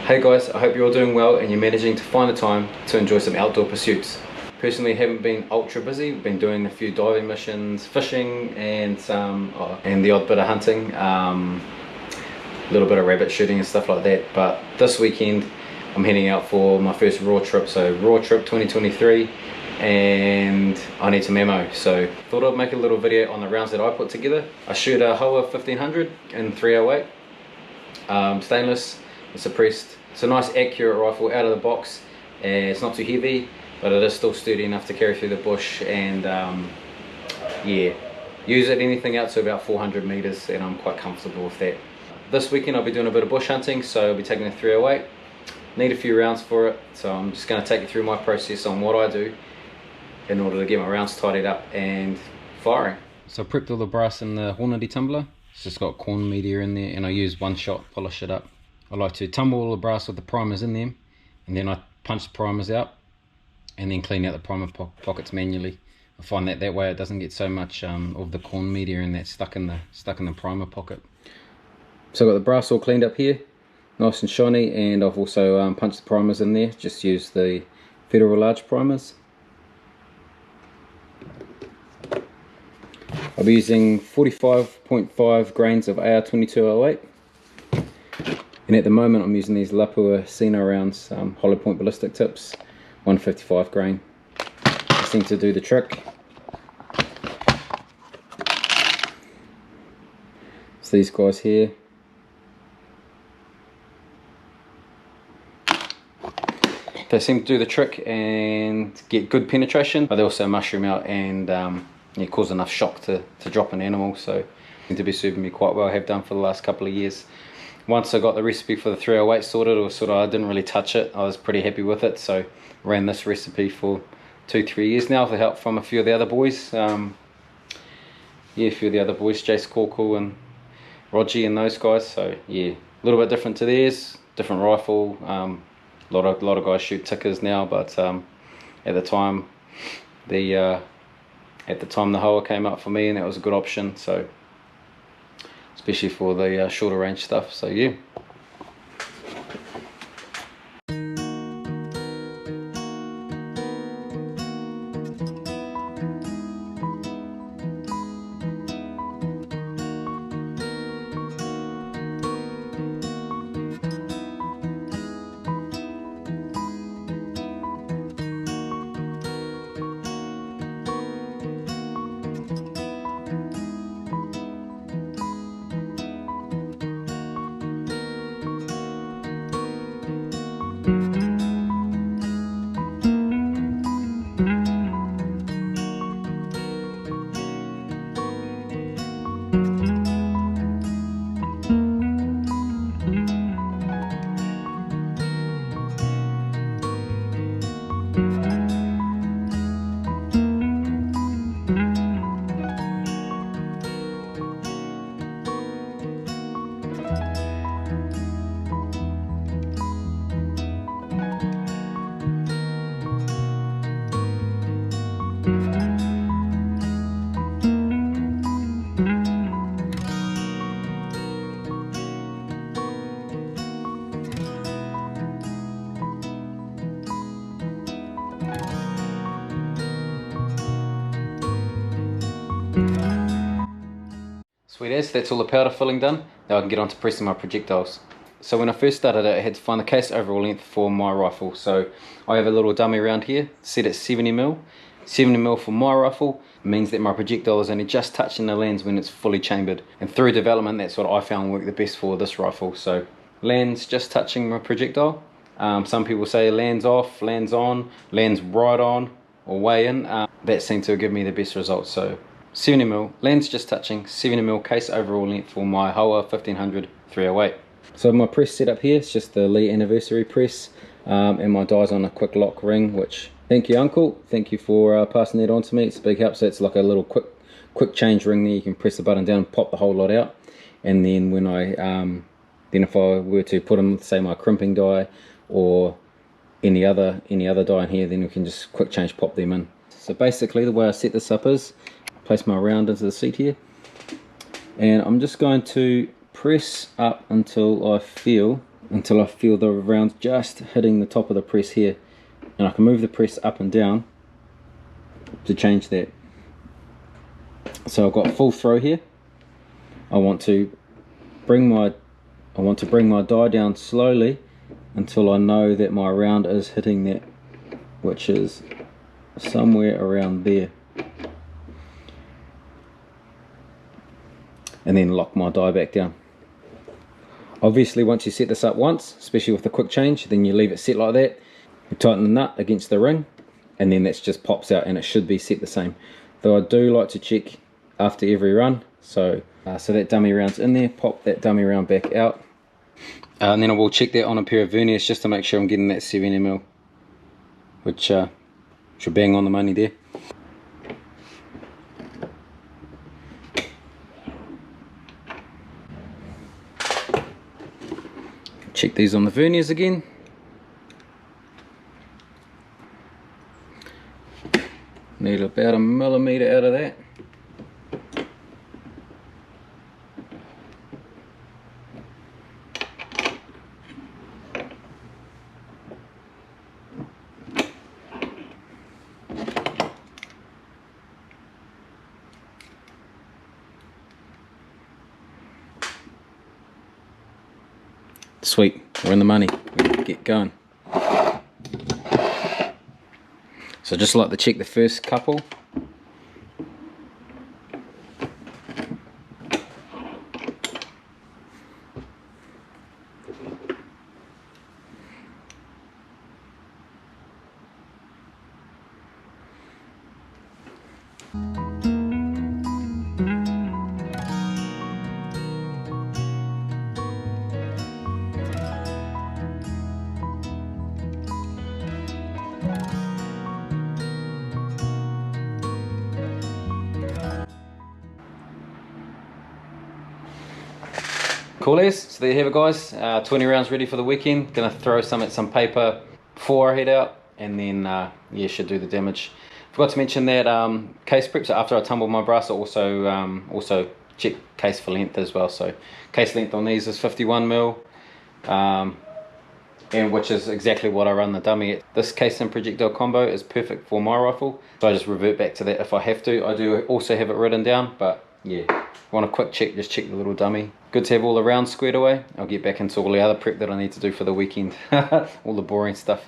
Hey guys, I hope you're all doing well and you're managing to find the time to enjoy some outdoor pursuits. Personally, haven't been ultra busy. We've been doing a few diving missions, fishing, and the odd bit of hunting, a little bit of rabbit shooting and stuff like that. But this weekend, I'm heading out for my first raw trip. So raw trip 2023, and I need some ammo. So thought I'd make a little video on the rounds that I put together. I shoot a Howa 1500 in 308, stainless. It's suppressed. It's a nice accurate rifle out of the box. It's not too heavy, but it is still sturdy enough to carry through the bush, and yeah, use it anything out to about 400 meters, and I'm quite comfortable with that. This weekend I'll be doing a bit of bush hunting, so I'll be taking a 308. Need a few rounds for it, so I'm just going to take you through my process on what I do in order to get my rounds tidied up and firing. So I prepped all the brass in the Hornady tumbler. It's just got corn media in there, and I use one shot, polish it up. I like to tumble all the brass with the primers in them, and then I punch the primers out and then clean out the primer pockets manually. I find that way it doesn't get so much of the corn media and that stuck in the primer pocket. So I've got the brass all cleaned up here, nice and shiny, and I've also punched the primers in there. Just use the Federal large primers. I'll be using 45.5 grains of AR-2208. And at the moment I'm using these Lapua Sina rounds, hollow point ballistic tips, 155 grain. They seem to do the trick. It's these guys here. They seem to do the trick and get good penetration, but they also mushroom out and cause enough shock to drop an animal. So seem to be serving me quite well, have done for the last couple of years. Once I got the recipe for the 308 sorted, I didn't really touch it. I was pretty happy with it, so ran this recipe for 2-3 years now with the help from a few of the other boys. A few of the other boys, Jace Corkle and Rogie and those guys. So yeah, a little bit different to theirs, different rifle. A lot of guys shoot tickers now, but at the time the Howa came up for me, and that was a good option. So especially for the shorter range stuff. So yeah. Sweet as, that's all the powder filling done. Now I can get on to pressing my projectiles. So when I first started it, I had to find the case overall length for my rifle. So I have a little dummy round here, set at 70mm. 70mm for my rifle means that my projectile is only just touching the lens when it's fully chambered. And through development, that's what I found worked the best for this rifle. So lens just touching my projectile. Some people say lands off, lands on, lands right on, or way in. That seemed to give me the best results. So 70mm, lens just touching, 70mm case overall length for my Howa 1500 308. So my press set up here, it's just the Lee anniversary press, and my die's on a quick lock ring, which, thank you uncle, thank you for passing that on to me. It's a big help. So it's like a little quick change ring there. You can press the button down, pop the whole lot out, and then when if I were to put in, say, my crimping die or any other die in here, then we can just quick change pop them in. So basically the way I set this up is place my round into the seat here, and I'm just going to press up until I feel until I feel the rounds just hitting the top of the press here, and I can move the press up and down to change that. So I've got full throw here. I want to bring my die down slowly until I know that my round is hitting that, which is somewhere around there, and then lock my die back down. Obviously once you set this up once, especially with the quick change, then you leave it set like that, you tighten the nut against the ring, and then that just pops out and it should be set the same. Though I do like to check after every run, so that dummy round's in there, pop that dummy round back out, and then I will check that on a pair of verniers just to make sure I'm getting that 7mm, which should bang on the money there. Check these on the verniers again. Need about 1mm out of that. Sweet, we're in the money, we can get going. So just like to check the first couple. Cool as, so there you have it guys, 20 rounds ready for the weekend. Gonna throw some at some paper before I head out, and then yeah, should do the damage. Forgot to mention that case prep, so after I tumble my brass I also check case for length as well. So case length on these is 51mm, and which is exactly what I run the dummy at. This case and projectile combo is perfect for my rifle, so I just revert back to that if I have to. I do also have it written down, but yeah, if you want a quick check, just check the little dummy. Good to have all the rounds squared away. I'll get back into all the other prep that I need to do for the weekend. All the boring stuff.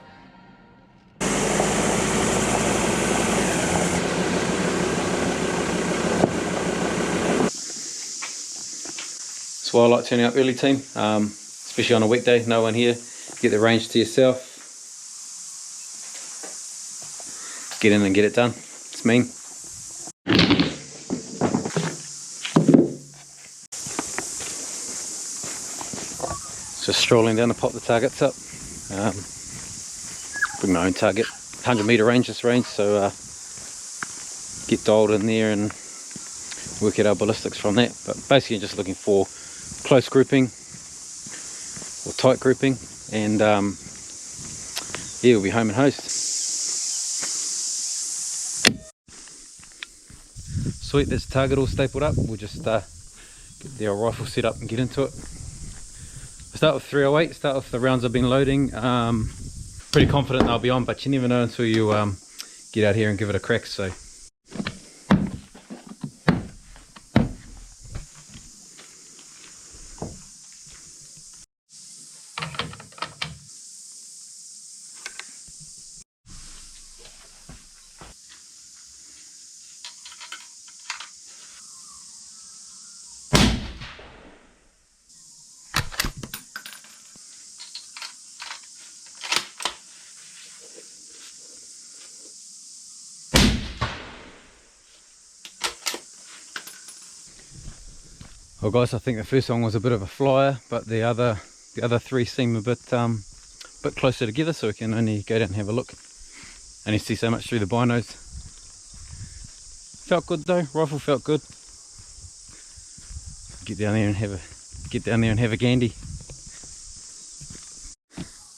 That's why I like turning up early, team, especially on a weekday, no one here. Get the range to yourself. Get in and get it done. It's mean. Just strolling down to pop the targets up. Bring my own target. 100-meter range, this range, so get dialed in there and work out our ballistics from that. But basically just looking for close grouping or tight grouping, and yeah, we'll be home and host. Sweet, there's the target all stapled up. We'll just get the old rifle set up and get into it. Start with 308, start with the rounds I've been loading. Pretty confident they'll be on, but you never know until you get out here and give it a crack. So well guys, I think the first one was a bit of a flyer, but the other three seem a bit closer together, so we can only go down and have a look. Only see so much through the binos. Felt good though, rifle felt good. Get down there and have a gandy.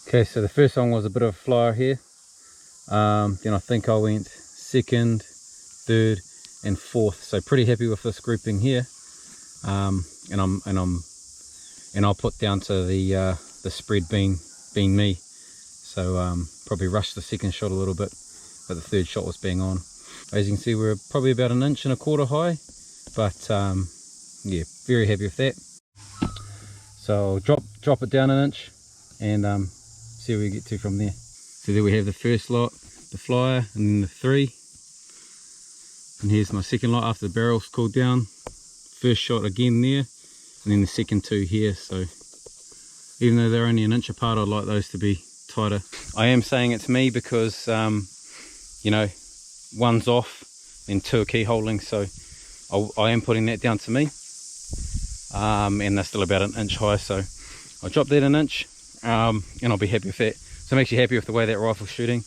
Okay, so the first one was a bit of a flyer here. Then I think I went second, third and fourth, so pretty happy with this grouping here. And I'll put down to the the spread being me. So probably rushed the second shot a little bit, but the third shot was bang on. As you can see, we're probably about 1.25 inches high, but yeah, very happy with that. So I'll drop it down 1 inch and see where we get to from there. So there we have the first lot, the flyer, and then the 3. And here's my second lot after the barrel's cooled down. First shot again there, and then the second 2 here. So even though they're only 1 inch apart, I'd like those to be tighter. I am saying it's me because you know, 1's off and 2 are key holding, so I am putting that down to me. And they're still about 1 inch high, so I'll drop that 1 inch and I'll be happy with that. So I'm actually happy with the way that rifle's shooting.